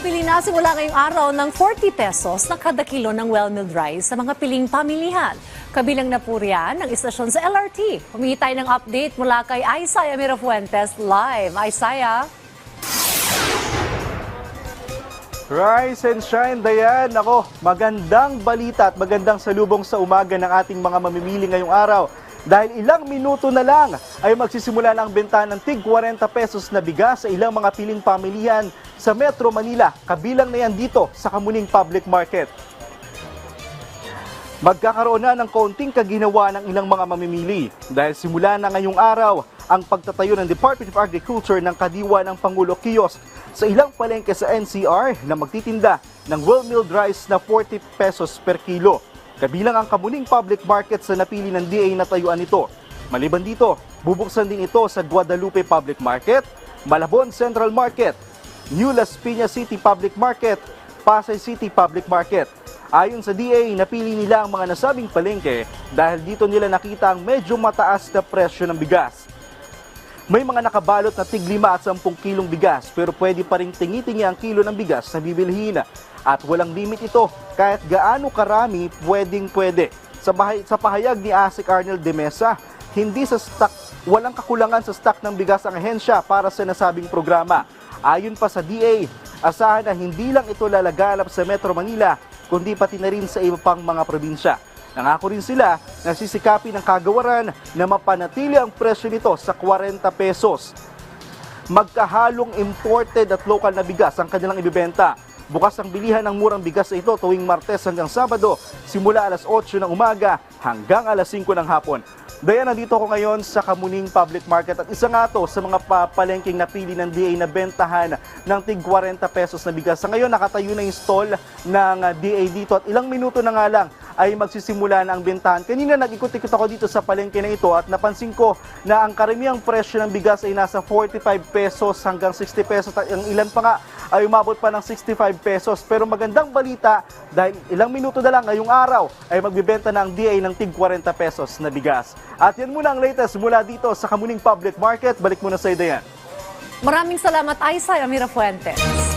Makakabili na simula ngayong araw ng 40 pesos na kada kilo ng well-milled rice sa mga piling pamilihan. Kabilang na po riyan ang istasyon sa LRT. Humingi tayo ng update mula kay Aisaya Mirafuentes live. Aisaya? Rise and shine, Dayan. Ako, magandang balita at magandang salubong sa umaga ng ating mga mamimili ngayong araw. Dahil ilang minuto na lang ay magsisimula na ang benta ng tig 40 pesos na bigas sa ilang mga piling pamilihan sa Metro Manila. Kabilang na yan dito sa Kamuning Public Market. Magkakaroon na ng kaunting kaginawa ng ilang mga mamimili dahil simula na ngayong araw ang pagtatayo ng Department of Agriculture ng kadiwa ng Pangulo Kiosk sa ilang palengke sa NCR na magtitinda ng well-milled rice na 40 pesos per kilo. Kabilang ang Kamuning Public Market sa napili ng DA na tayuan nito. Maliban dito, bubuksan din ito sa Guadalupe Public Market, Malabon Central Market, New Las Piñas City Public Market, Pasay City Public Market. Ayon sa DA, napili nila ang mga nasabing palengke dahil dito nila nakita ang medyo mataas na presyo ng bigas. May mga nakabalot na tig 5 at 10 kilong bigas pero pwede pa rin tingi-tingi ang kilo ng bigas na bibilhin. At walang limit ito kahit gaano karami pwedeng-pwede. Sa pahayag ni Asik Arnel de Mesa, walang kakulangan sa stock ng bigas ang ahensya para sa nasabing programa. Ayon pa sa DA, asahan na hindi lang ito lalaganap sa Metro Manila kundi pati na rin sa iba pang mga probinsya. Nangako rin sila na sisikapin ng kagawaran na mapanatili ang presyo nito sa 40 pesos. Magkahalong imported at local na bigas ang kanilang ibibenta. Bukas ang bilihan ng murang bigas na ito tuwing Martes hanggang Sabado, simula alas 8 ng umaga hanggang alas 5 ng hapon. Dayan, nandito ako ngayon sa Kamuning Public Market at isa nga to sa mga palengking napili ng DA na bentahan ng tig 40 pesos na bigas. Sa ngayon, nakatayo na yung stall ng DA dito at ilang minuto na nga lang ay magsisimula na ang bentahan. Kanina nag-ikot-ikot ako dito sa palengke na ito at napansin ko na ang karamiang presyo ng bigas ay nasa 45 pesos hanggang 60 pesos at ang ilan pa nga ay umabot pa ng 65 pesos. Pero magandang balita dahil ilang minuto na lang ngayong araw ay magbibenta na ang DA ng tig 40 pesos na bigas. At yan muna ang latest mula dito sa Kamuning Public Market. Balik muna sa Dayan. Maraming salamat, Aisaya Mirafuentes.